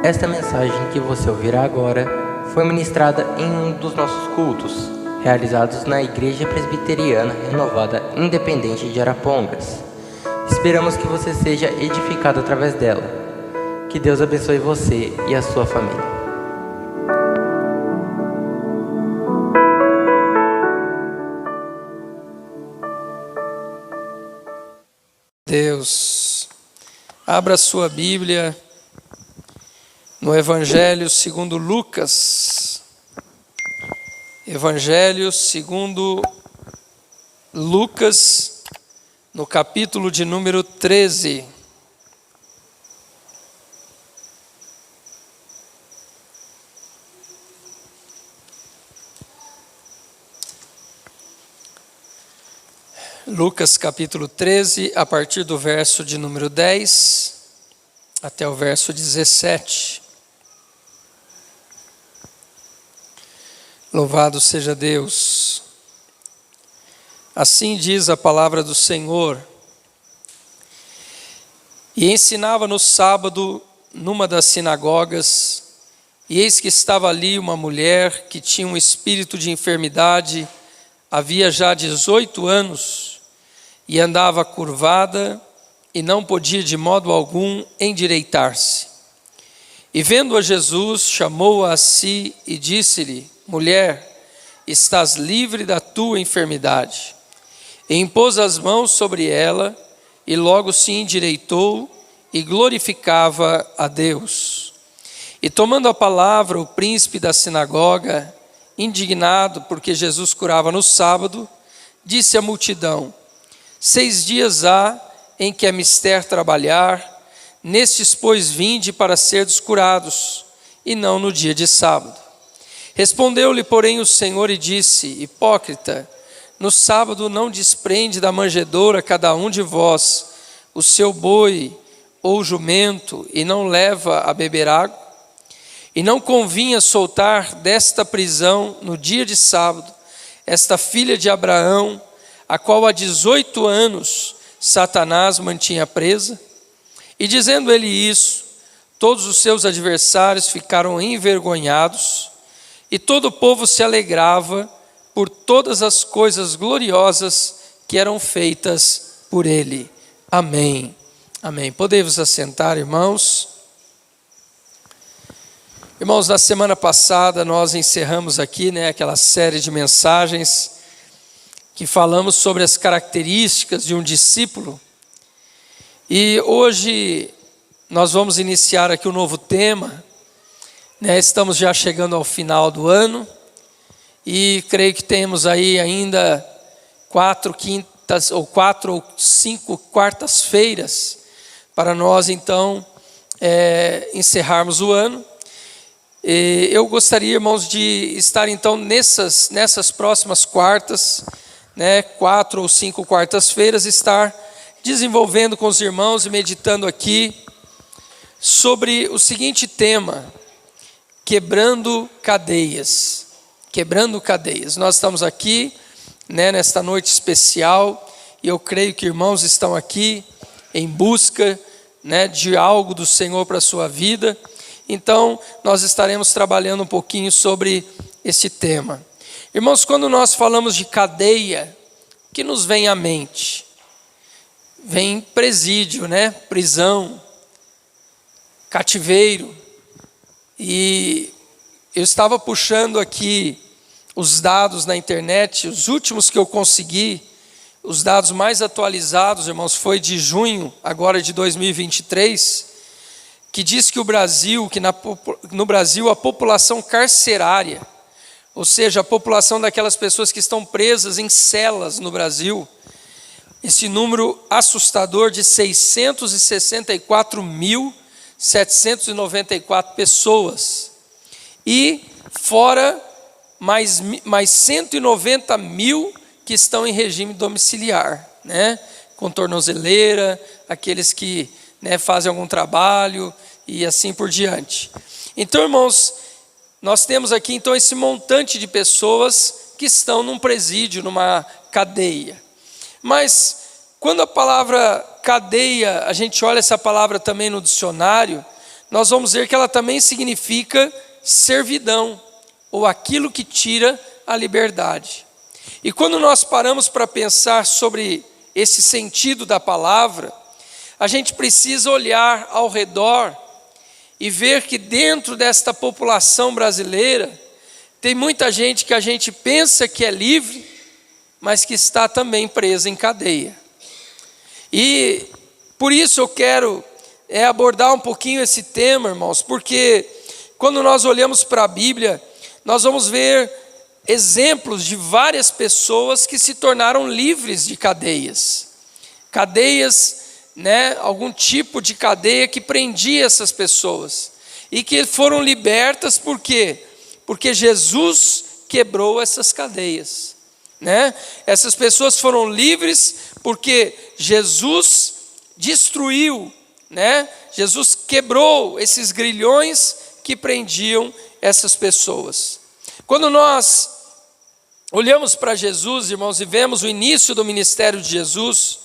Esta mensagem que você ouvirá agora foi ministrada em um dos nossos cultos, realizados na Igreja Presbiteriana Renovada Independente de Arapongas. Esperamos que você seja edificado através dela. Que Deus abençoe você e a sua família. Deus, abra sua Bíblia no Evangelho segundo Lucas. Evangelho segundo Lucas, no capítulo de número 13. Lucas capítulo 13, a partir do verso de número 10 até o verso 17. Louvado seja Deus. Assim diz a palavra do Senhor. E ensinava no sábado numa das sinagogas, e eis que estava ali uma mulher que tinha um espírito de enfermidade, havia já 18 anos, e andava curvada, e não podia de modo algum endireitar-se. E vendo a Jesus, chamou-a a si e disse-lhe: mulher, estás livre da tua enfermidade. E impôs as mãos sobre ela, e logo se endireitou, e glorificava a Deus. E tomando a palavra, o príncipe da sinagoga, indignado porque Jesus curava no sábado, disse à multidão: 6 dias há em que é mister trabalhar, nestes, pois, vinde para serdes curados, e não no dia de sábado. Respondeu-lhe, porém, o Senhor e disse: hipócrita, no sábado não desprende da manjedoura cada um de vós o seu boi ou jumento, e não leva a beber água? E não convinha soltar desta prisão no dia de sábado esta filha de Abraão, a qual há 18 anos Satanás mantinha presa? E dizendo ele isso, todos os seus adversários ficaram envergonhados, e todo o povo se alegrava por todas as coisas gloriosas que eram feitas por ele. Amém. Amém. Podemos assentar, irmãos. Irmãos, na semana passada nós encerramos aqui, aquela série de mensagens que falamos sobre as características de um discípulo. E hoje nós vamos iniciar aqui um novo tema. Estamos já chegando ao final do ano e creio que temos aí ainda 4 ou 5 quartas-feiras para nós então encerrarmos o ano. E eu gostaria, irmãos, de estar então nessas próximas quartas, 4 ou 5 quartas-feiras, estar desenvolvendo com os irmãos e meditando aqui sobre o seguinte tema: quebrando cadeias. Quebrando cadeias. Nós estamos aqui, nesta noite especial, e eu creio que irmãos estão aqui em busca, de algo do Senhor para a sua vida. Então, nós estaremos trabalhando um pouquinho sobre esse tema. Irmãos, quando nós falamos de cadeia, o que nos vem à mente? Vem presídio, prisão, cativeiro. E eu estava puxando aqui os dados na internet, os últimos que eu consegui, os dados mais atualizados, irmãos, foi de junho, agora de 2023, que diz que no Brasil a população carcerária, ou seja, a população daquelas pessoas que estão presas em celas no Brasil, esse número assustador de 664.794 pessoas, e fora mais 190 mil que estão em regime domiciliar, com tornozeleira, aqueles que fazem algum trabalho e assim por diante. Então, irmãos, nós temos aqui então esse montante de pessoas que estão num presídio, numa cadeia. Mas quando a palavra cadeia, a gente olha essa palavra também no dicionário, nós vamos ver que ela também significa servidão, ou aquilo que tira a liberdade. E quando nós paramos para pensar sobre esse sentido da palavra, a gente precisa olhar ao redor e ver que dentro desta população brasileira, tem muita gente que a gente pensa que é livre, mas que está também presa em cadeia. E por isso eu quero abordar um pouquinho esse tema, irmãos, porque quando nós olhamos para a Bíblia, nós vamos ver exemplos de várias pessoas que se tornaram livres de cadeias. Cadeias, algum tipo de cadeia que prendia essas pessoas. E que foram libertas por quê? Porque Jesus quebrou essas cadeias. Essas pessoas foram livres porque Jesus destruiu, Jesus quebrou esses grilhões que prendiam essas pessoas. Quando nós olhamos para Jesus, irmãos, e vemos o início do ministério de Jesus,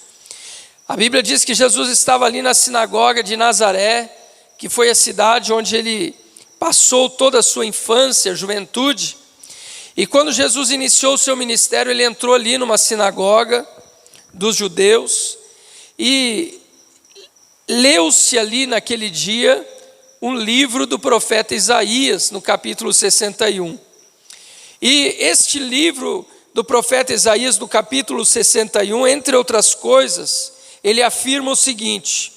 a Bíblia diz que Jesus estava ali na sinagoga de Nazaré, que foi a cidade onde ele passou toda a sua infância, juventude. E quando Jesus iniciou o seu ministério, ele entrou ali numa sinagoga dos judeus e leu-se ali naquele dia um livro do profeta Isaías, no capítulo 61. E este livro do profeta Isaías, no capítulo 61, entre outras coisas, ele afirma o seguinte: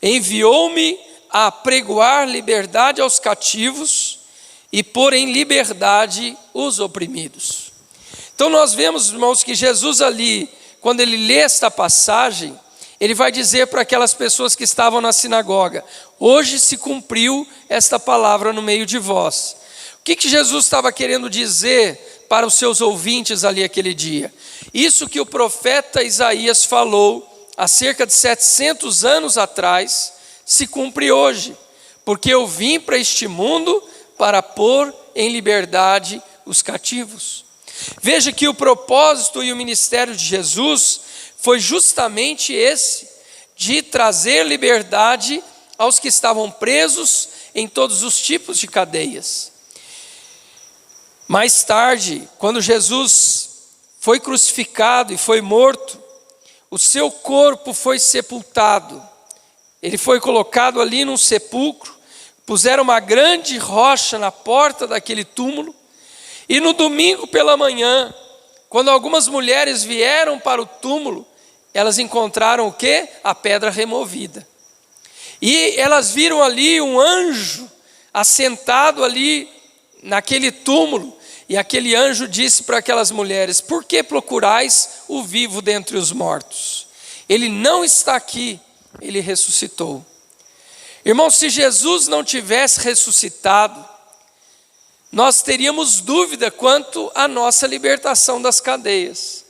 enviou-me a apregoar liberdade aos cativos e pôr em liberdade os oprimidos. Então nós vemos, irmãos, que Jesus ali, quando ele lê esta passagem, ele vai dizer para aquelas pessoas que estavam na sinagoga: hoje se cumpriu esta palavra no meio de vós. O que Jesus estava querendo dizer para os seus ouvintes ali aquele dia? Isso que o profeta Isaías falou há cerca de 700 anos atrás, se cumpre hoje, porque eu vim para este mundo para pôr em liberdade os cativos. Veja que o propósito e o ministério de Jesus foi justamente esse, de trazer liberdade aos que estavam presos em todos os tipos de cadeias. Mais tarde, quando Jesus foi crucificado e foi morto, o seu corpo foi sepultado. Ele foi colocado ali num sepulcro, puseram uma grande rocha na porta daquele túmulo, e no domingo pela manhã, quando algumas mulheres vieram para o túmulo, elas encontraram o quê? A pedra removida. E elas viram ali um anjo assentado ali naquele túmulo, e aquele anjo disse para aquelas mulheres: por que procurais o vivo dentre os mortos? Ele não está aqui, ele ressuscitou. Irmãos, se Jesus não tivesse ressuscitado, nós teríamos dúvida quanto à nossa libertação das cadeias.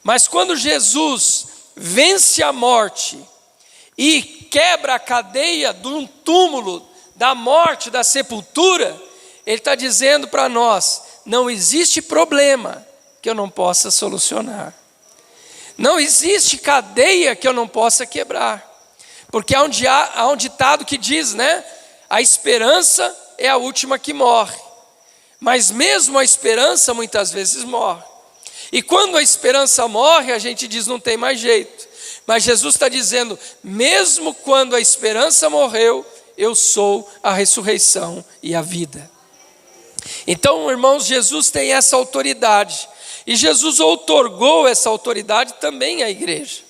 Mas quando Jesus vence a morte e quebra a cadeia de um túmulo, da morte, da sepultura, ele está dizendo para nós: não existe problema que eu não possa solucionar. Não existe cadeia que eu não possa quebrar. Porque há um ditado que diz, a esperança é a última que morre. Mas mesmo a esperança muitas vezes morre. E quando a esperança morre, a gente diz: não tem mais jeito. Mas Jesus está dizendo: mesmo quando a esperança morreu, eu sou a ressurreição e a vida. Então, irmãos, Jesus tem essa autoridade. E Jesus outorgou essa autoridade também à igreja.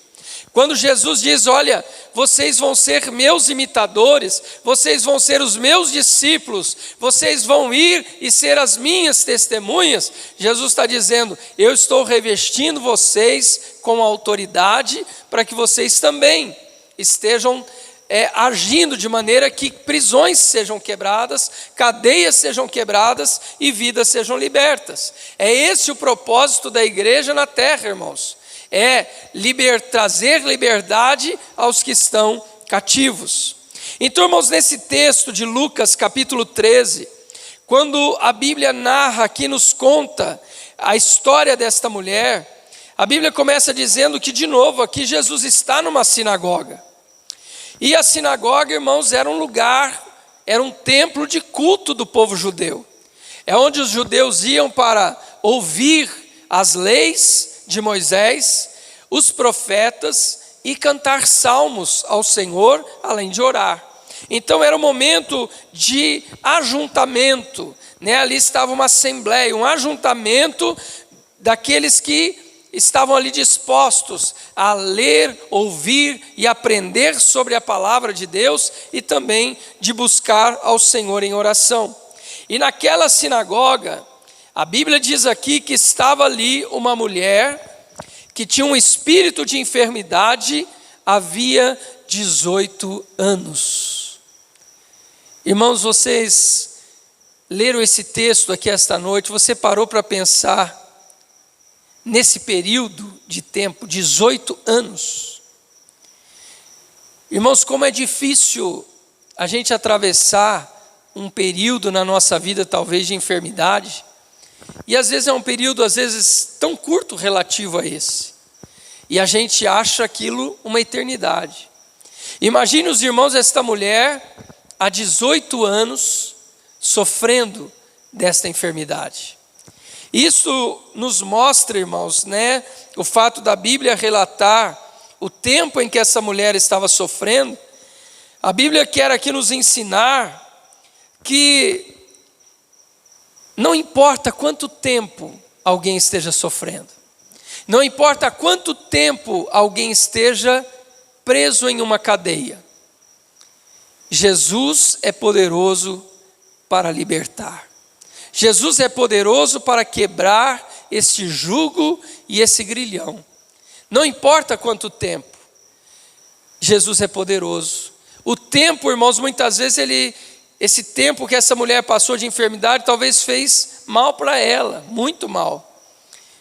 Quando Jesus diz: olha, vocês vão ser meus imitadores, vocês vão ser os meus discípulos, vocês vão ir e ser as minhas testemunhas, Jesus está dizendo: eu estou revestindo vocês com autoridade para que vocês também estejam agindo de maneira que prisões sejam quebradas, cadeias sejam quebradas e vidas sejam libertas. É esse o propósito da igreja na terra, irmãos. Trazer liberdade aos que estão cativos. Então, irmãos, nesse texto de Lucas capítulo 13, quando a Bíblia narra aqui, nos conta a história desta mulher, a Bíblia começa dizendo que, de novo, aqui Jesus está numa sinagoga. E a sinagoga, irmãos, era um lugar era um templo de culto do povo judeu. É onde os judeus iam para ouvir as leis de Moisés, os profetas e cantar salmos ao Senhor, além de orar. Então era um momento de ajuntamento, né? Ali estava uma assembleia, um ajuntamento daqueles que estavam ali dispostos a ler, ouvir e aprender sobre a palavra de Deus e também de buscar ao Senhor em oração. E naquela sinagoga, a Bíblia diz aqui que estava ali uma mulher que tinha um espírito de enfermidade havia 18 anos. Irmãos, vocês leram esse texto aqui esta noite, você parou para pensar nesse período de tempo, 18 anos. Irmãos, como é difícil a gente atravessar um período na nossa vida, talvez de enfermidade, e às vezes é um período, às vezes, tão curto relativo a esse, e a gente acha aquilo uma eternidade. Imagine os irmãos, esta mulher, há 18 anos, sofrendo desta enfermidade. Isso nos mostra, irmãos, né, o fato da Bíblia relatar o tempo em que essa mulher estava sofrendo. A Bíblia quer aqui nos ensinar que não importa quanto tempo alguém esteja sofrendo, não importa quanto tempo alguém esteja preso em uma cadeia, Jesus é poderoso para libertar. Jesus é poderoso para quebrar esse jugo e esse grilhão. Não importa quanto tempo, Jesus é poderoso. O tempo, irmãos, muitas vezes esse tempo que essa mulher passou de enfermidade talvez fez mal para ela, muito mal.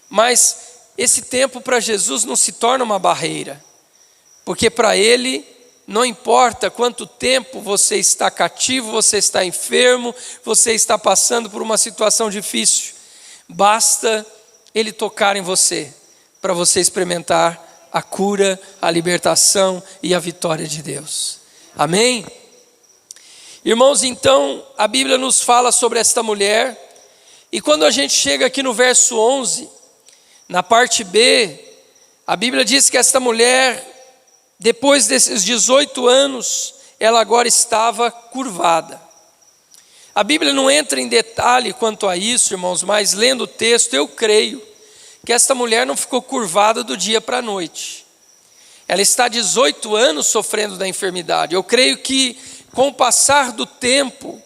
Mas esse tempo para Jesus não se torna uma barreira, porque para Ele não importa quanto tempo você está cativo, você está enfermo, você está passando por uma situação difícil, basta Ele tocar em você, para você experimentar a cura, a libertação e a vitória de Deus. Amém? Irmãos, então, a Bíblia nos fala sobre esta mulher, e quando a gente chega aqui no verso 11, na parte B, a Bíblia diz que esta mulher, depois desses 18 anos, ela agora estava curvada. A Bíblia não entra em detalhe quanto a isso, irmãos, mas lendo o texto, eu creio que esta mulher não ficou curvada do dia para a noite. Ela está 18 anos sofrendo da enfermidade. Eu creio que com o passar do tempo,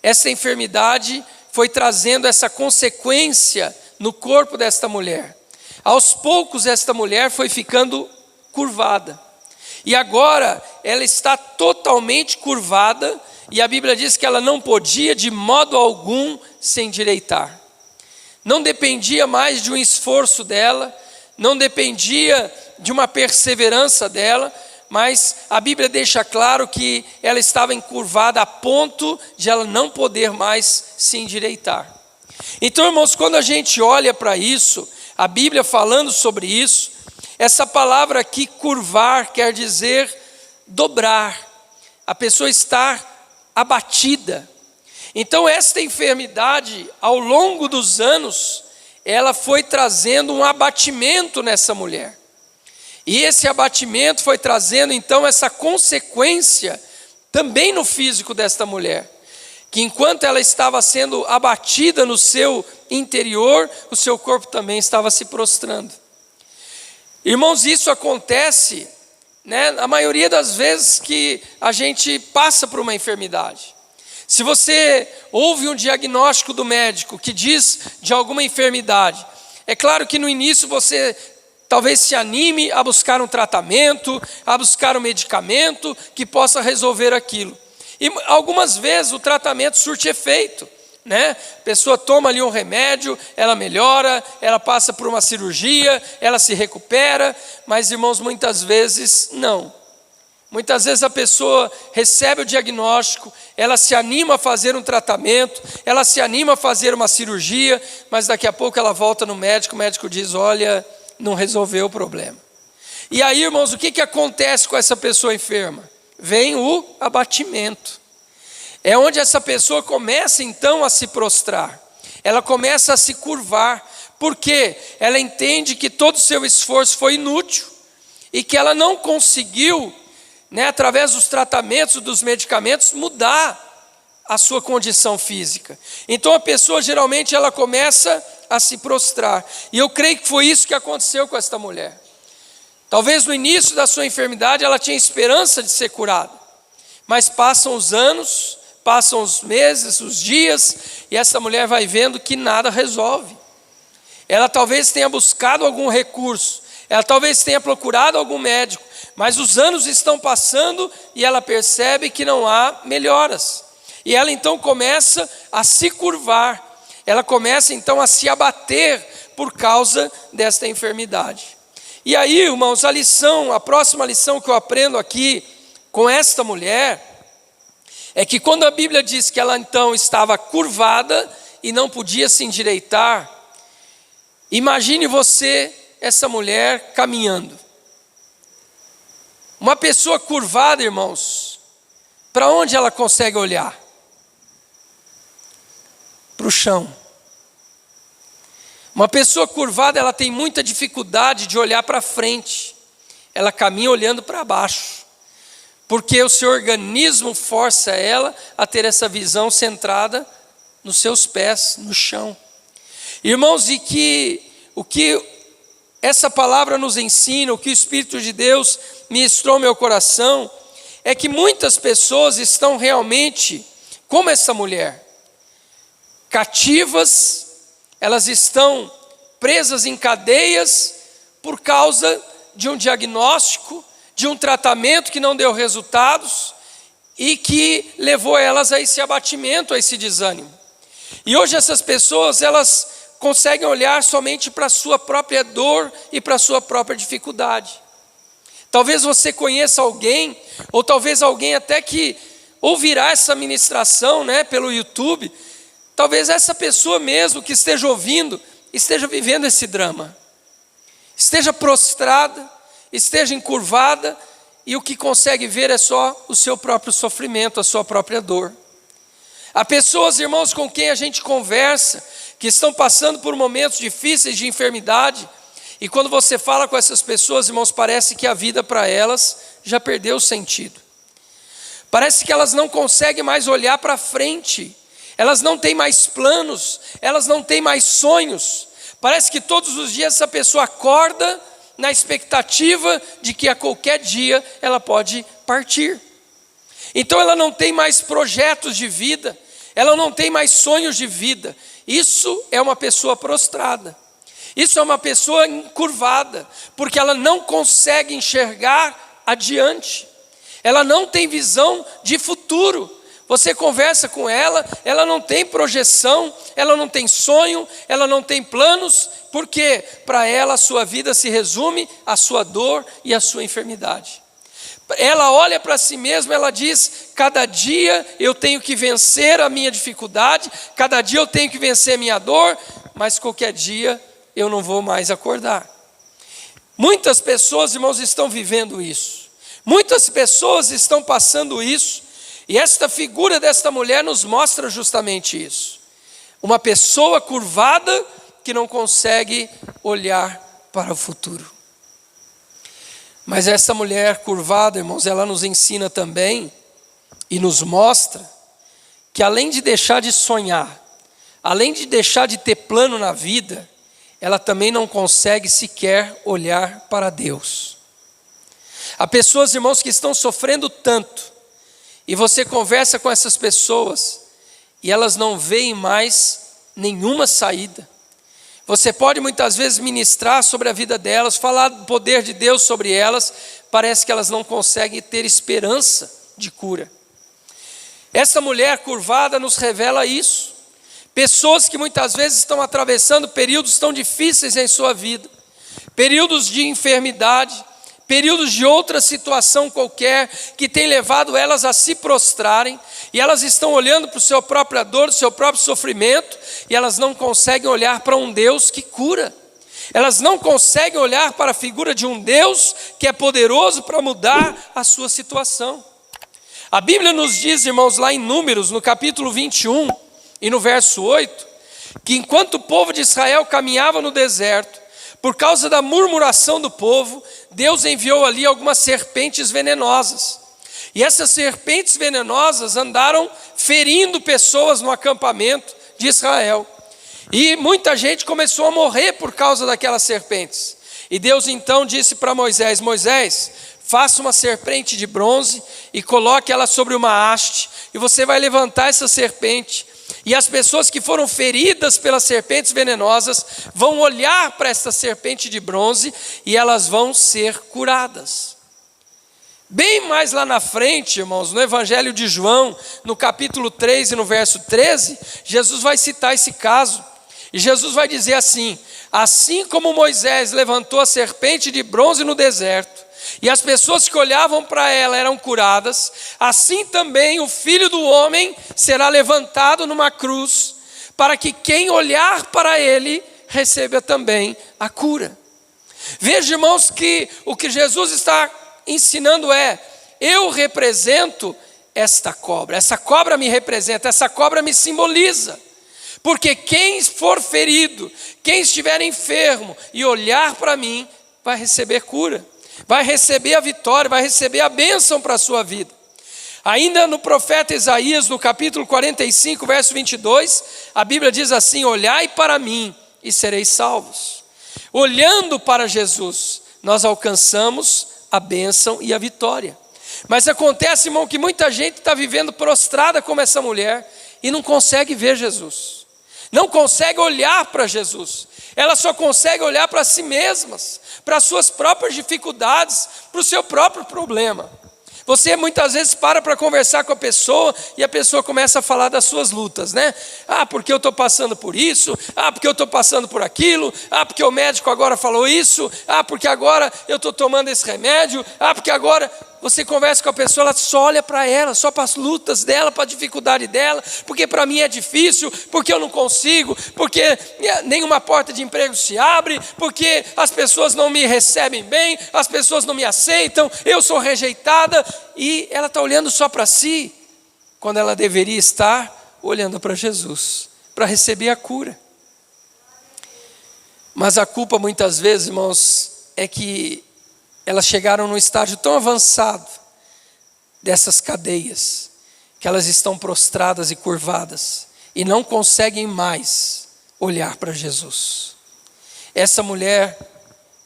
essa enfermidade foi trazendo essa consequência no corpo desta mulher. Aos poucos, esta mulher foi ficando curvada. E agora, ela está totalmente curvada, e a Bíblia diz que ela não podia de modo algum se endireitar. Não dependia mais de um esforço dela, não dependia de uma perseverança dela, mas a Bíblia deixa claro que ela estava encurvada a ponto de ela não poder mais se endireitar. Então, irmãos, quando a gente olha para isso, a Bíblia falando sobre isso, essa palavra aqui, curvar, quer dizer dobrar. A pessoa estar abatida. Então, esta enfermidade, ao longo dos anos, ela foi trazendo um abatimento nessa mulher. E esse abatimento foi trazendo então essa consequência também no físico desta mulher, que enquanto ela estava sendo abatida no seu interior, o seu corpo também estava se prostrando. Irmãos, isso acontece, né, a maioria das vezes que a gente passa por uma enfermidade. Se você ouve um diagnóstico do médico que diz de alguma enfermidade, é claro que no início você talvez se anime a buscar um tratamento, a buscar um medicamento que possa resolver aquilo. E algumas vezes o tratamento surte efeito, né? A pessoa toma ali um remédio, ela melhora, ela passa por uma cirurgia, ela se recupera, mas, irmãos, muitas vezes não. Muitas vezes a pessoa recebe o diagnóstico, ela se anima a fazer um tratamento, ela se anima a fazer uma cirurgia, mas daqui a pouco ela volta no médico, o médico diz, olha, não resolveu o problema. E aí, irmãos, o que acontece com essa pessoa enferma? Vem o abatimento. É onde essa pessoa começa então a se prostrar. Ela começa a se curvar, porque ela entende que todo o seu esforço foi inútil e que ela não conseguiu, através dos tratamentos, dos medicamentos, mudar a sua condição física. Então a pessoa geralmente ela começa a se prostrar. E eu creio que foi isso que aconteceu com esta mulher. Talvez no início da sua enfermidade ela tinha esperança de ser curada, mas passam os anos, passam os meses, os dias, e essa mulher vai vendo que nada resolve. Ela talvez tenha buscado algum recurso, ela talvez tenha procurado algum médico, mas os anos estão passando e ela percebe que não há melhoras. E ela então começa a se curvar, ela começa então a se abater por causa desta enfermidade. E aí, irmãos, a próxima lição que eu aprendo aqui com esta mulher, é que quando a Bíblia diz que ela então estava curvada e não podia se endireitar, imagine você, essa mulher caminhando. Uma pessoa curvada, irmãos, para onde ela consegue olhar? Para o chão. Uma pessoa curvada, ela tem muita dificuldade de olhar para frente. Ela caminha olhando para baixo, porque o seu organismo força ela a ter essa visão centrada nos seus pés, no chão. Irmãos, o que essa palavra nos ensina, o que o Espírito de Deus ministrou ao meu coração, é que muitas pessoas estão realmente, como essa mulher, cativas, elas estão presas em cadeias por causa de um diagnóstico, de um tratamento que não deu resultados e que levou elas a esse abatimento, a esse desânimo. E hoje essas pessoas, elas conseguem olhar somente para a sua própria dor e para a sua própria dificuldade. Talvez você conheça alguém, ou talvez alguém até que ouvirá essa ministração, pelo YouTube. Talvez essa pessoa mesmo que esteja ouvindo, esteja vivendo esse drama. Esteja prostrada, esteja encurvada, e o que consegue ver é só o seu próprio sofrimento, a sua própria dor. Há pessoas, irmãos, com quem a gente conversa, que estão passando por momentos difíceis de enfermidade, e quando você fala com essas pessoas, irmãos, parece que a vida para elas já perdeu o sentido. Parece que elas não conseguem mais olhar para frente, elas não têm mais planos, elas não têm mais sonhos. Parece que todos os dias essa pessoa acorda na expectativa de que a qualquer dia ela pode partir. Então ela não tem mais projetos de vida, ela não tem mais sonhos de vida. Isso é uma pessoa prostrada. Isso é uma pessoa encurvada, porque ela não consegue enxergar adiante. Ela não tem visão de futuro. Você conversa com ela, ela não tem projeção, ela não tem sonho, ela não tem planos, porque para ela a sua vida se resume à sua dor e à sua enfermidade. Ela olha para si mesma, ela diz: cada dia eu tenho que vencer a minha dificuldade, cada dia eu tenho que vencer a minha dor, mas qualquer dia eu não vou mais acordar. Muitas pessoas, irmãos, estão vivendo isso. Muitas pessoas estão passando isso. E esta figura desta mulher nos mostra justamente isso. Uma pessoa curvada que não consegue olhar para o futuro. Mas essa mulher curvada, irmãos, ela nos ensina também e nos mostra que além de deixar de sonhar, além de deixar de ter plano na vida, ela também não consegue sequer olhar para Deus. Há pessoas, irmãos, que estão sofrendo tanto, e você conversa com essas pessoas e elas não veem mais nenhuma saída. Você pode muitas vezes ministrar sobre a vida delas, falar do poder de Deus sobre elas, parece que elas não conseguem ter esperança de cura. Essa mulher curvada nos revela isso. Pessoas que muitas vezes estão atravessando períodos tão difíceis em sua vida, períodos de enfermidade, períodos de outra situação qualquer, que tem levado elas a se prostrarem, e elas estão olhando para a sua própria dor, o seu próprio sofrimento, e elas não conseguem olhar para um Deus que cura. Elas não conseguem olhar para a figura de um Deus que é poderoso para mudar a sua situação. A Bíblia nos diz, irmãos, lá em Números, no capítulo 21 e no verso 8, que enquanto o povo de Israel caminhava no deserto, por causa da murmuração do povo, Deus enviou ali algumas serpentes venenosas. E essas serpentes venenosas andaram ferindo pessoas no acampamento de Israel. E muita gente começou a morrer por causa daquelas serpentes. E Deus então disse para Moisés: Moisés, faça uma serpente de bronze e coloque ela sobre uma haste, e você vai levantar essa serpente, e as pessoas que foram feridas pelas serpentes venenosas vão olhar para essa serpente de bronze e elas vão ser curadas. Bem mais lá na frente, irmãos, no Evangelho de João, no capítulo 3 e no verso 13, Jesus vai citar esse caso, e Jesus vai dizer assim: assim como Moisés levantou a serpente de bronze no deserto, e as pessoas que olhavam para ela eram curadas, assim também o Filho do Homem será levantado numa cruz, para que quem olhar para ele receba também a cura. Veja, irmãos, que o que Jesus está ensinando é: eu represento esta cobra me representa, essa cobra me simboliza, porque quem for ferido, quem estiver enfermo e olhar para mim, vai receber cura, vai receber a vitória, vai receber a bênção para a sua vida. Ainda no profeta Isaías, no capítulo 45, verso 22, a Bíblia diz assim: olhai para mim e sereis salvos. Olhando para Jesus, nós alcançamos a bênção e a vitória. Mas acontece, irmão, que muita gente está vivendo prostrada como essa mulher e não consegue ver Jesus, não consegue olhar para Jesus. Ela só consegue olhar para si mesmas, para as suas próprias dificuldades, para o seu próprio problema. Você muitas vezes para conversar com a pessoa e a pessoa começa a falar das suas lutas, né? Ah, porque eu estou passando por isso, ah, porque eu estou passando por aquilo, ah, porque o médico agora falou isso, ah, porque agora eu estou tomando esse remédio, ah, porque agora... Você conversa com a pessoa, ela só olha para ela, só para as lutas dela, para a dificuldade dela, porque para mim é difícil, porque eu não consigo, porque nenhuma porta de emprego se abre, porque as pessoas não me recebem bem, as pessoas não me aceitam, eu sou rejeitada, e ela está olhando só para si, quando ela deveria estar olhando para Jesus, para receber a cura. Mas a culpa muitas vezes, irmãos, é que elas chegaram num estágio tão avançado dessas cadeias, que elas estão prostradas e curvadas, e não conseguem mais olhar para Jesus. Essa mulher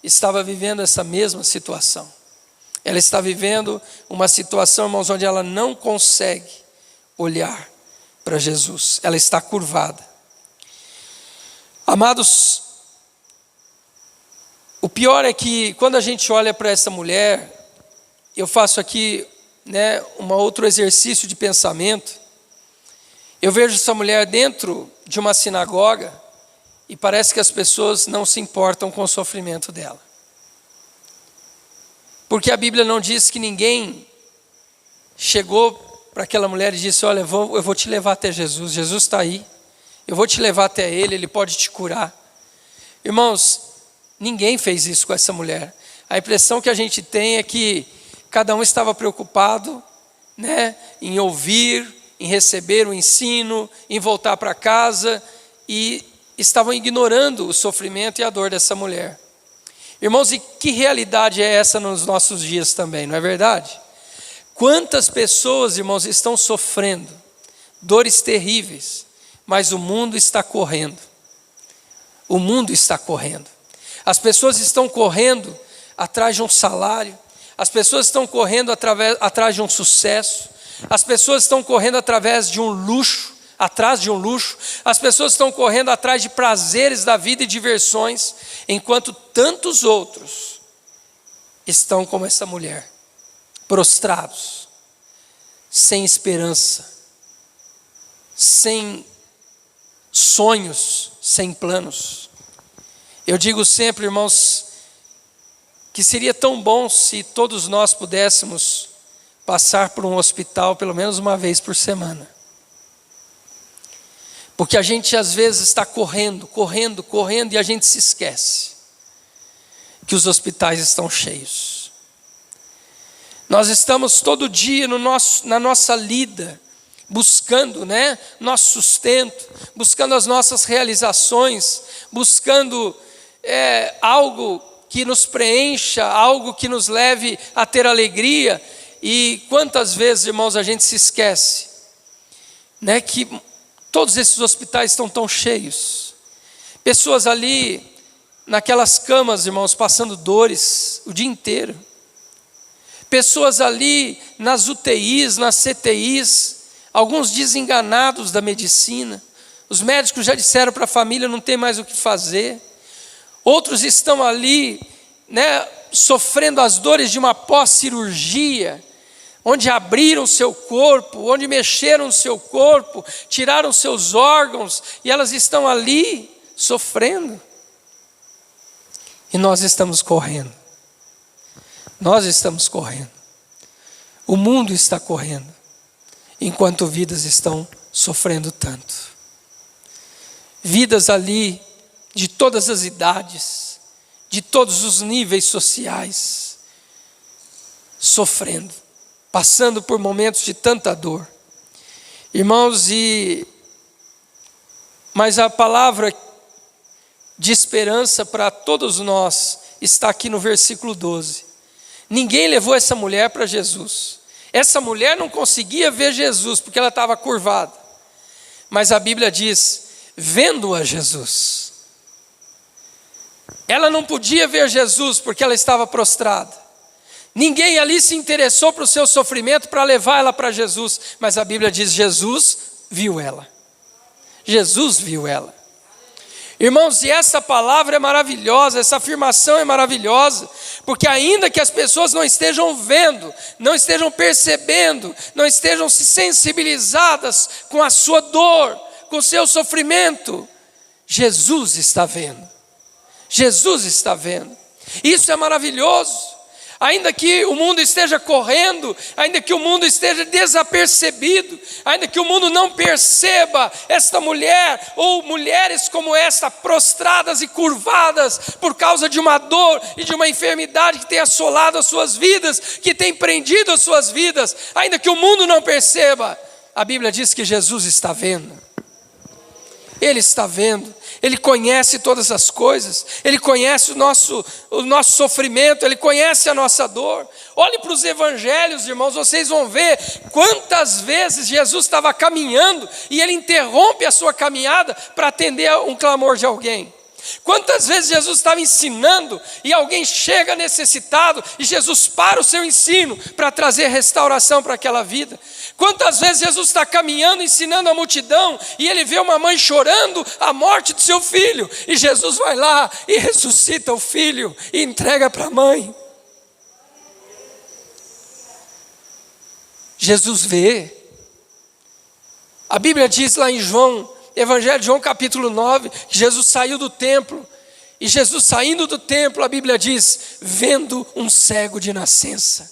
estava vivendo essa mesma situação. Ela está vivendo uma situação, irmãos, onde ela não consegue olhar para Jesus. Ela está curvada. Amados, o pior é que quando a gente olha para essa mulher, eu faço aqui, um outro exercício de pensamento. Eu vejo essa mulher dentro de uma sinagoga e parece que as pessoas não se importam com o sofrimento dela. Porque a Bíblia não diz que ninguém chegou para aquela mulher e disse: olha, eu vou te levar até Jesus, Jesus está aí, eu vou te levar até Ele, Ele pode te curar. Irmãos, ninguém fez isso com essa mulher. A impressão que a gente tem é que cada um estava preocupado, em ouvir, em receber o ensino, em voltar para casa, e estavam ignorando o sofrimento e a dor dessa mulher. Irmãos, e que realidade é essa nos nossos dias também, não é verdade? Quantas pessoas, irmãos, estão sofrendo dores terríveis, mas o mundo está correndo. O mundo está correndo. As pessoas estão correndo atrás de um salário, as pessoas estão correndo atrás de um sucesso, as pessoas estão correndo atrás de um luxo, as pessoas estão correndo atrás de prazeres da vida e diversões, enquanto tantos outros estão como essa mulher, prostrados, sem esperança, sem sonhos, sem planos. Eu digo sempre, irmãos, que seria tão bom se todos nós pudéssemos passar por um hospital pelo menos uma vez por semana. Porque a gente às vezes está correndo, e a gente se esquece que os hospitais estão cheios. Nós estamos todo dia na nossa lida, buscando, nosso sustento, buscando as nossas realizações, buscando algo que nos preencha, algo que nos leve a ter alegria. E quantas vezes, irmãos, a gente se esquece, que todos esses hospitais estão tão cheios, pessoas ali naquelas camas, irmãos, passando dores o dia inteiro, pessoas ali nas UTIs, nas CTIs, alguns desenganados da medicina, os médicos já disseram para a família não tem mais o que fazer, outros estão ali, sofrendo as dores de uma pós-cirurgia, onde abriram seu corpo, onde mexeram o seu corpo, tiraram seus órgãos, e elas estão ali sofrendo. E nós estamos correndo. Nós estamos correndo. O mundo está correndo, enquanto vidas estão sofrendo tanto. Vidas ali de todas as idades, de todos os níveis sociais, sofrendo, passando por momentos de tanta dor. Irmãos, mas a palavra de esperança para todos nós está aqui no versículo 12. Ninguém levou essa mulher para Jesus. Essa mulher não conseguia ver Jesus, porque ela estava curvada. Mas a Bíblia diz, vendo-a Jesus. Ela não podia ver Jesus, porque ela estava prostrada. Ninguém ali se interessou para o seu sofrimento, para levar ela para Jesus. Mas a Bíblia diz, Jesus viu ela. Jesus viu ela. Irmãos, e essa palavra é maravilhosa, essa afirmação é maravilhosa, porque ainda que as pessoas não estejam vendo, não estejam percebendo, não estejam se sensibilizadas com a sua dor, com o seu sofrimento, Jesus está vendo. Jesus está vendo. Isso é maravilhoso. Ainda que o mundo esteja correndo, ainda que o mundo esteja desapercebido, ainda que o mundo não perceba esta mulher, ou mulheres como esta, prostradas e curvadas, por causa de uma dor e de uma enfermidade que tem assolado as suas vidas, que tem prendido as suas vidas, ainda que o mundo não perceba, a Bíblia diz que Jesus está vendo. Ele está vendo. Ele conhece todas as coisas, Ele conhece o nosso sofrimento, Ele conhece a nossa dor. Olhe para os evangelhos, irmãos, vocês vão ver quantas vezes Jesus estava caminhando e Ele interrompe a sua caminhada para atender a um clamor de alguém. Quantas vezes Jesus estava ensinando e alguém chega necessitado e Jesus para o seu ensino para trazer restauração para aquela vida. Quantas vezes Jesus está caminhando, ensinando a multidão e ele vê uma mãe chorando a morte do seu filho e Jesus vai lá e ressuscita o filho e entrega para a mãe. Jesus vê. A Bíblia diz lá em Evangelho de João capítulo 9, que Jesus saiu do templo, e Jesus saindo do templo, a Bíblia diz, vendo um cego de nascença.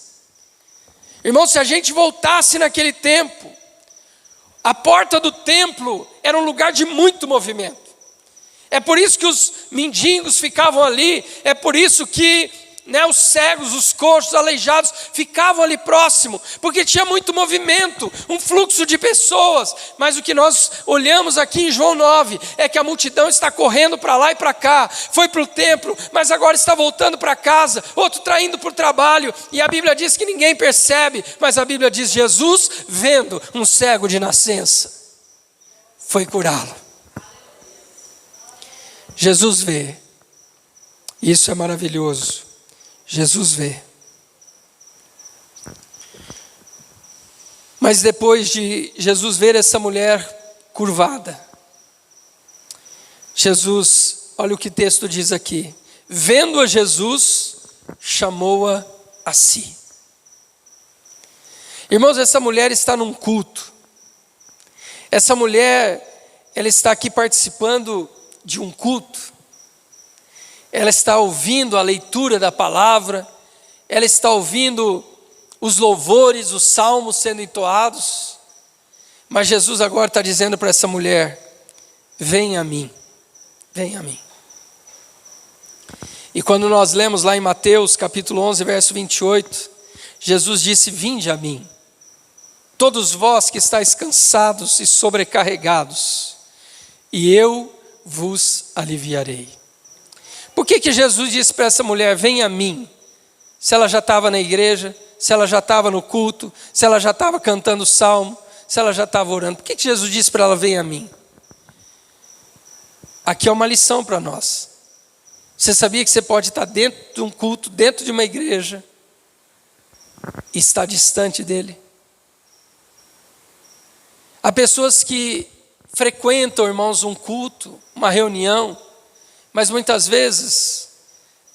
Irmão, se a gente voltasse naquele tempo, a porta do templo era um lugar de muito movimento. É por isso que os mendigos ficavam ali, é por isso que os cegos, os coxos, os aleijados ficavam ali próximo, porque tinha muito movimento, um fluxo de pessoas. Mas o que nós olhamos aqui em João 9 é que a multidão está correndo para lá e para cá, foi para o templo, mas agora está voltando para casa, outro está indo para o trabalho, e a Bíblia diz que ninguém percebe, mas a Bíblia diz, Jesus vendo um cego de nascença, foi curá-lo. Jesus vê, isso é maravilhoso. Jesus vê. Mas depois de Jesus ver essa mulher curvada, Jesus, olha o que o texto diz aqui, vendo-a Jesus, chamou-a a si. Irmãos, essa mulher está num culto. Essa mulher, ela está aqui participando de um culto. Ela está ouvindo a leitura da palavra, ela está ouvindo os louvores, os salmos sendo entoados, mas Jesus agora está dizendo para essa mulher, vem a mim, vem a mim. E quando nós lemos lá em Mateus capítulo 11, verso 28, Jesus disse: vinde a mim, todos vós que estáis cansados e sobrecarregados, e eu vos aliviarei. Por que Jesus disse para essa mulher: vem a mim? Se ela já estava na igreja, se ela já estava no culto, se ela já estava cantando salmo, se ela já estava orando. Por que Jesus disse para ela: vem a mim? Aqui é uma lição para nós. Você sabia que você pode estar dentro de um culto, dentro de uma igreja, e estar distante dele? Há pessoas que frequentam, irmãos, um culto, uma reunião, mas muitas vezes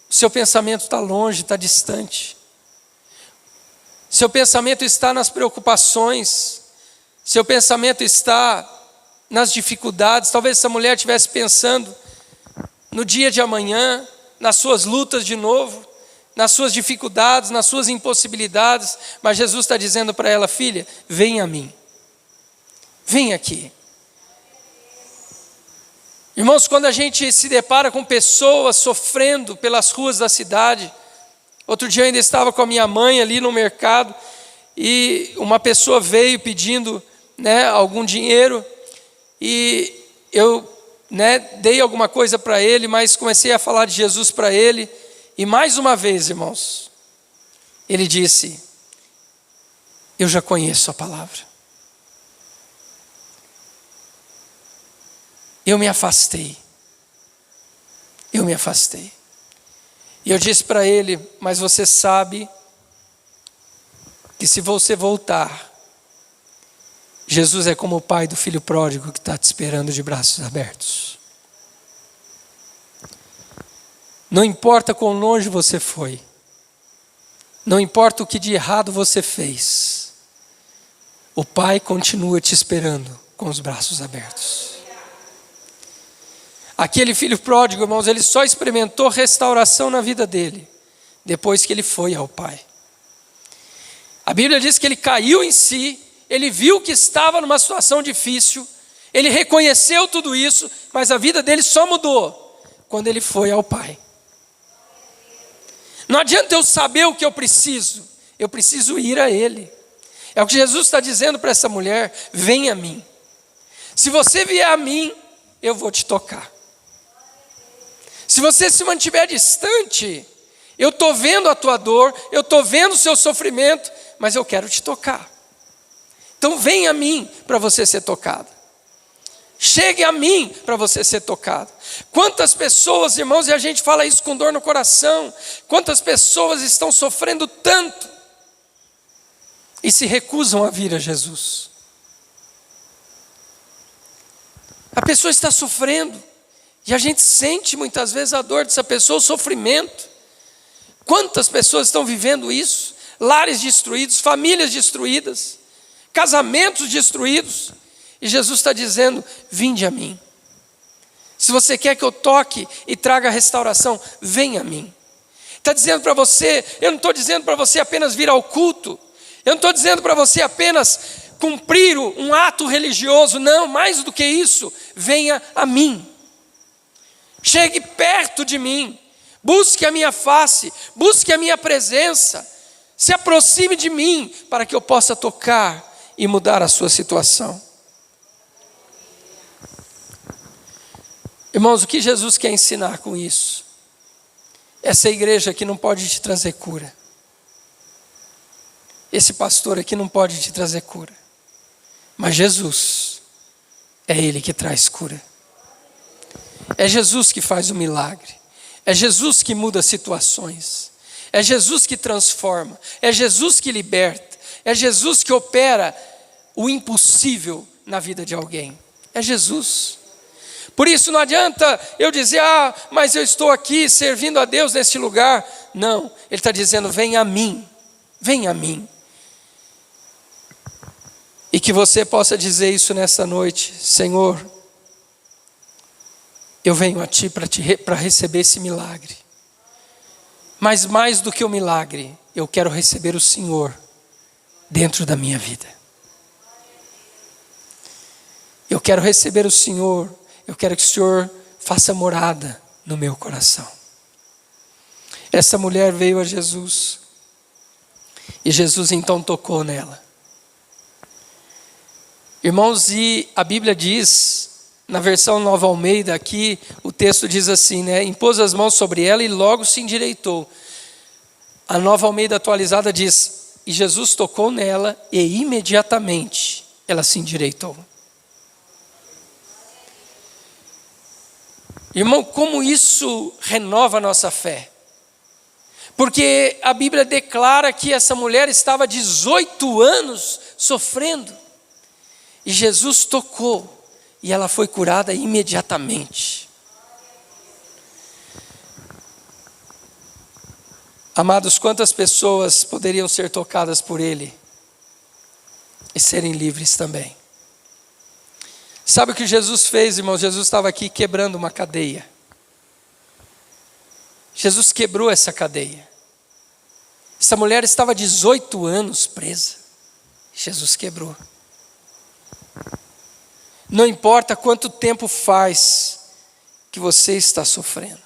o seu pensamento está longe, está distante. Seu pensamento está nas preocupações, seu pensamento está nas dificuldades. Talvez essa mulher estivesse pensando no dia de amanhã, nas suas lutas de novo, nas suas dificuldades, nas suas impossibilidades, mas Jesus está dizendo para ela: filha, vem a mim, vem aqui. Irmãos, quando a gente se depara com pessoas sofrendo pelas ruas da cidade, outro dia eu ainda estava com a minha mãe ali no mercado, e uma pessoa veio pedindo, algum dinheiro, e eu dei alguma coisa para ele, mas comecei a falar de Jesus para ele, e mais uma vez, irmãos, ele disse: eu já conheço a palavra. Eu me afastei. E eu disse para ele: mas você sabe que se você voltar, Jesus é como o pai do filho pródigo que está te esperando de braços abertos. Não importa quão longe você foi, não importa o que de errado você fez, o pai continua te esperando com os braços abertos. Aquele filho pródigo, irmãos, ele só experimentou restauração na vida dele depois que ele foi ao pai. A Bíblia diz que ele caiu em si, ele viu que estava numa situação difícil, ele reconheceu tudo isso, mas a vida dele só mudou quando ele foi ao pai. Não adianta eu saber o que eu preciso ir a ele. É o que Jesus está dizendo para essa mulher: vem a mim. Se você vier a mim, eu vou te tocar. Se você se mantiver distante, eu estou vendo a tua dor, eu estou vendo o seu sofrimento, mas eu quero te tocar. Então vem a mim para você ser tocado. Chegue a mim para você ser tocado. Quantas pessoas, irmãos, e a gente fala isso com dor no coração, quantas pessoas estão sofrendo tanto e se recusam a vir a Jesus. A pessoa está sofrendo e a gente sente muitas vezes a dor dessa pessoa, o sofrimento. Quantas pessoas estão vivendo isso? Lares destruídos, famílias destruídas, casamentos destruídos. E Jesus está dizendo: vinde a mim. Se você quer que eu toque e traga restauração, vem a mim. Está dizendo para você, eu não estou dizendo para você apenas vir ao culto, eu não estou dizendo para você apenas cumprir um ato religioso, não, mais do que isso, venha a mim. Chegue perto de mim, busque a minha face, busque a minha presença, se aproxime de mim para que eu possa tocar e mudar a sua situação. Irmãos, o que Jesus quer ensinar com isso? Essa igreja aqui não pode te trazer cura. Esse pastor aqui não pode te trazer cura. Mas Jesus, é Ele que traz cura. É Jesus que faz o milagre. É Jesus que muda situações. É Jesus que transforma. É Jesus que liberta. É Jesus que opera o impossível na vida de alguém. É Jesus. Por isso não adianta eu dizer: mas eu estou aqui servindo a Deus neste lugar. Não, Ele está dizendo: vem a mim, vem a mim. E que você possa dizer isso nessa noite: Senhor, eu venho a Ti para receber esse milagre. Mas mais do que o milagre, eu quero receber o Senhor dentro da minha vida. Eu quero receber o Senhor. Eu quero que o Senhor faça morada no meu coração. Essa mulher veio a Jesus. E Jesus então tocou nela. Irmãos, e a Bíblia diz, na versão Nova Almeida aqui, o texto diz assim, né? Impôs as mãos sobre ela e logo se endireitou. A Nova Almeida atualizada diz, e Jesus tocou nela e imediatamente ela se endireitou. Irmão, como isso renova a nossa fé? Porque a Bíblia declara que essa mulher estava 18 anos sofrendo. E Jesus tocou e ela foi curada imediatamente. Amados, quantas pessoas poderiam ser tocadas por Ele e serem livres também? Sabe o que Jesus fez, irmãos? Jesus estava aqui quebrando uma cadeia. Jesus quebrou essa cadeia. Essa mulher estava 18 anos presa. Jesus quebrou. Não importa quanto tempo faz que você está sofrendo.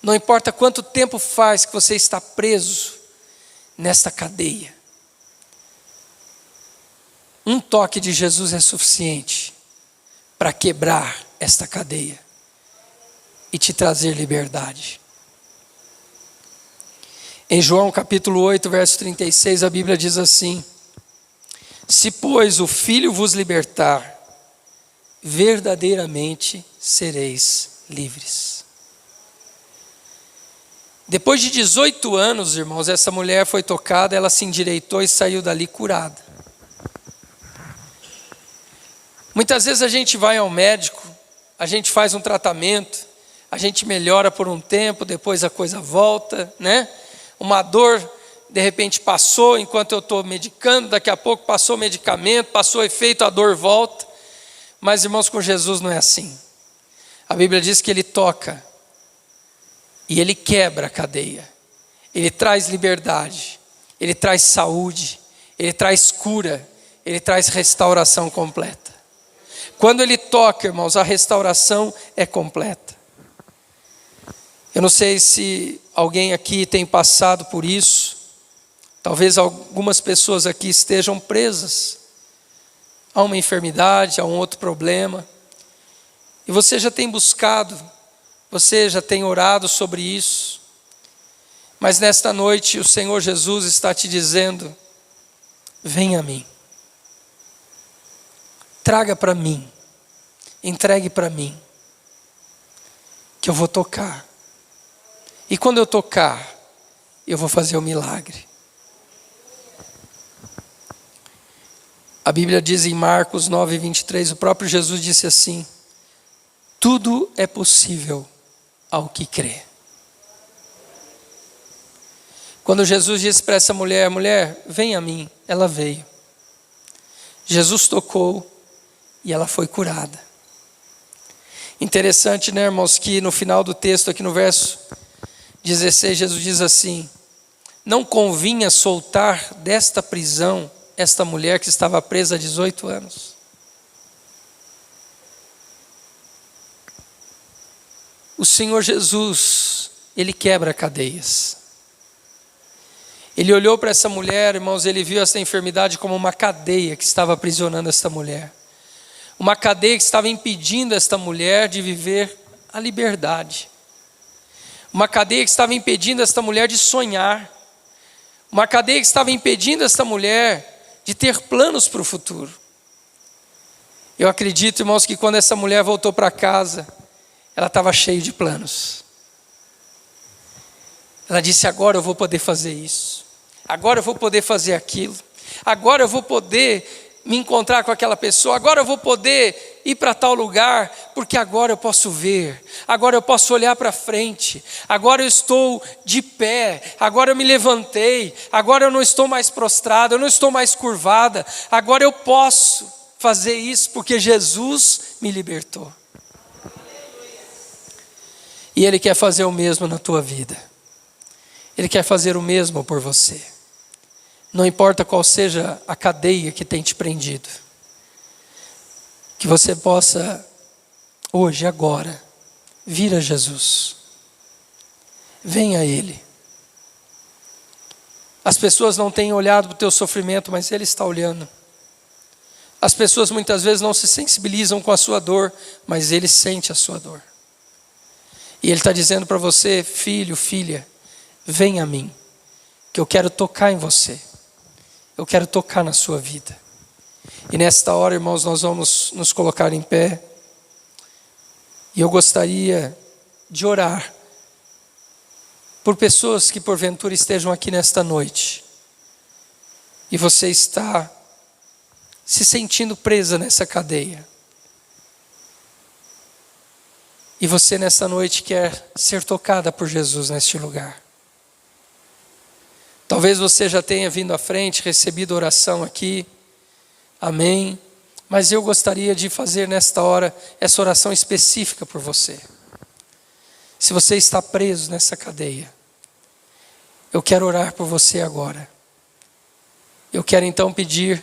Não importa quanto tempo faz que você está preso nesta cadeia. Um toque de Jesus é suficiente para quebrar esta cadeia e te trazer liberdade. Em João capítulo 8, verso 36, a Bíblia diz assim: se, pois, o Filho vos libertar, verdadeiramente sereis livres. Depois de 18 anos, irmãos, essa mulher foi tocada, ela se endireitou e saiu dali curada. Muitas vezes a gente vai ao médico, a gente faz um tratamento, a gente melhora por um tempo, depois a coisa volta, né? Uma dor, de repente passou enquanto eu estou medicando, daqui a pouco passou o medicamento, passou o efeito, a dor volta. Mas, irmãos, com Jesus não é assim. A Bíblia diz que Ele toca e Ele quebra a cadeia. Ele traz liberdade, Ele traz saúde, Ele traz cura, Ele traz restauração completa. Quando Ele toca, irmãos, a restauração é completa. Eu não sei se alguém aqui tem passado por isso. Talvez algumas pessoas aqui estejam presas a uma enfermidade, a um outro problema. E você já tem buscado, você já tem orado sobre isso. Mas nesta noite o Senhor Jesus está te dizendo: vem a mim. Traga para mim, entregue para mim, que eu vou tocar. E quando eu tocar, eu vou fazer o milagre. A Bíblia diz em Marcos 9, 23, o próprio Jesus disse assim: tudo é possível ao que crê. Quando Jesus disse para essa mulher: mulher, vem a mim, ela veio. Jesus tocou e ela foi curada. Interessante, né, irmãos, que no final do texto, aqui no verso 16, Jesus diz assim: não convinha soltar desta prisão esta mulher que estava presa há 18 anos. O Senhor Jesus, Ele quebra cadeias. Ele olhou para essa mulher, irmãos, Ele viu essa enfermidade como uma cadeia que estava aprisionando esta mulher. Uma cadeia que estava impedindo esta mulher de viver a liberdade. Uma cadeia que estava impedindo esta mulher de sonhar. Uma cadeia que estava impedindo esta mulher de ter planos para o futuro. Eu acredito, irmãos, que quando essa mulher voltou para casa, ela estava cheia de planos. Ela disse: agora eu vou poder fazer isso. Agora eu vou poder fazer aquilo. Agora eu vou poder me encontrar com aquela pessoa. Agora eu vou poder ir para tal lugar, porque agora eu posso ver. Agora eu posso olhar para frente. Agora eu estou de pé. Agora eu me levantei. Agora eu não estou mais prostrada. Eu não estou mais curvada. Agora eu posso fazer isso porque Jesus me libertou. E Ele quer fazer o mesmo na tua vida. Ele quer fazer o mesmo por você. Não importa qual seja a cadeia que tem te prendido. Que você possa, hoje, agora, vir a Jesus. Venha a Ele. As pessoas não têm olhado para o teu sofrimento, mas Ele está olhando. As pessoas muitas vezes não se sensibilizam com a sua dor, mas Ele sente a sua dor. E Ele está dizendo para você, filho, filha, vem a mim, que eu quero tocar em você. Eu quero tocar na sua vida. E nesta hora, irmãos, nós vamos nos colocar em pé. E eu gostaria de orar por pessoas que porventura estejam aqui nesta noite. E você está se sentindo presa nessa cadeia. E você nessa noite quer ser tocada por Jesus neste lugar. Talvez você já tenha vindo à frente, recebido oração aqui. Amém. Mas eu gostaria de fazer nesta hora essa oração específica por você. Se você está preso nessa cadeia, eu quero orar por você agora. Eu quero então pedir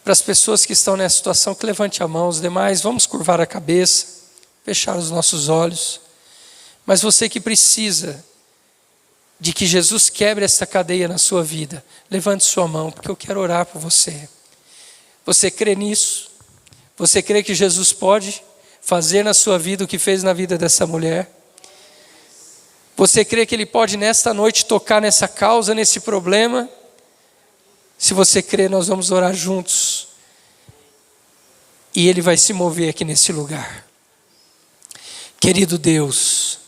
para as pessoas que estão nessa situação que levante a mão. Os demais, vamos curvar a cabeça, fechar os nossos olhos. Mas você que precisa de que Jesus quebre essa cadeia na sua vida, levante sua mão, porque eu quero orar por você. Você crê nisso? Você crê que Jesus pode fazer na sua vida o que fez na vida dessa mulher? Você crê que Ele pode nesta noite tocar nessa causa, nesse problema? Se você crê, nós vamos orar juntos. E Ele vai se mover aqui nesse lugar. Querido Deus,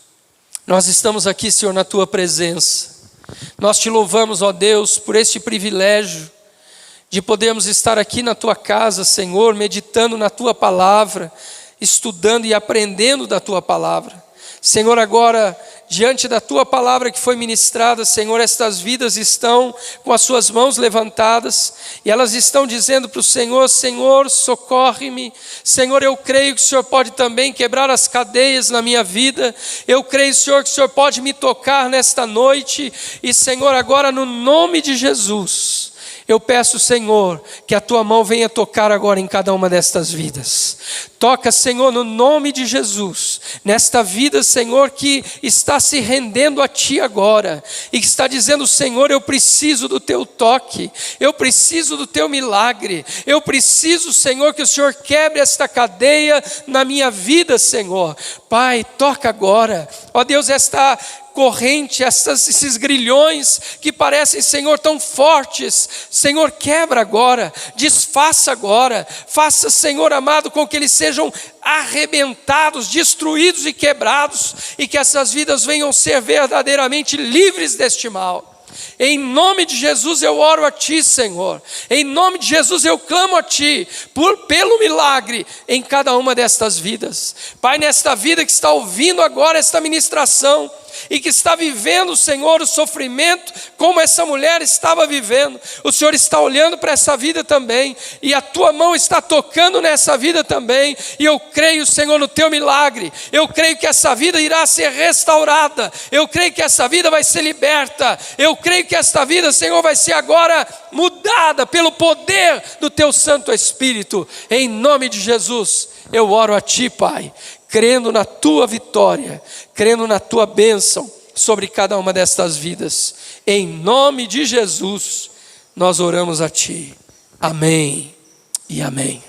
nós estamos aqui, Senhor, na Tua presença. Nós Te louvamos, ó Deus, por este privilégio de podermos estar aqui na Tua casa, Senhor, meditando na Tua palavra, estudando e aprendendo da Tua palavra. Senhor, agora, diante da Tua palavra que foi ministrada, Senhor, estas vidas estão com as suas mãos levantadas e elas estão dizendo para o Senhor, Senhor, socorre-me. Senhor, eu creio que o Senhor pode também quebrar as cadeias na minha vida. Eu creio, Senhor, que o Senhor pode me tocar nesta noite. E, Senhor, agora no nome de Jesus, eu peço, Senhor, que a Tua mão venha tocar agora em cada uma destas vidas. Toca, Senhor, no nome de Jesus, nesta vida, Senhor, que está se rendendo a Ti agora, e que está dizendo, Senhor, eu preciso do Teu toque, eu preciso do Teu milagre, eu preciso, Senhor, que o Senhor quebre esta cadeia na minha vida, Senhor. Pai, toca agora, ó Deus, esta corrente, esses grilhões que parecem, Senhor, tão fortes, Senhor, quebra agora, desfaça agora, faça, Senhor amado, com que eles sejam arrebentados, destruídos e quebrados, e que essas vidas venham ser verdadeiramente livres deste mal. Em nome de Jesus eu oro a Ti, Senhor. Em nome de Jesus eu clamo a Ti pelo milagre em cada uma destas vidas. Pai, nesta vida que está ouvindo agora esta ministração e que está vivendo, Senhor, o sofrimento como essa mulher estava vivendo, o Senhor está olhando para essa vida também, e a Tua mão está tocando nessa vida também, e eu creio, Senhor, no Teu milagre. Eu creio que essa vida irá ser restaurada, eu creio que essa vida vai ser liberta, eu creio que esta vida, Senhor, vai ser agora mudada pelo poder do Teu Santo Espírito. Em nome de Jesus eu oro a Ti, Pai, crendo na Tua vitória, crendo na Tua bênção sobre cada uma destas vidas. Em nome de Jesus, nós oramos a Ti. Amém e amém.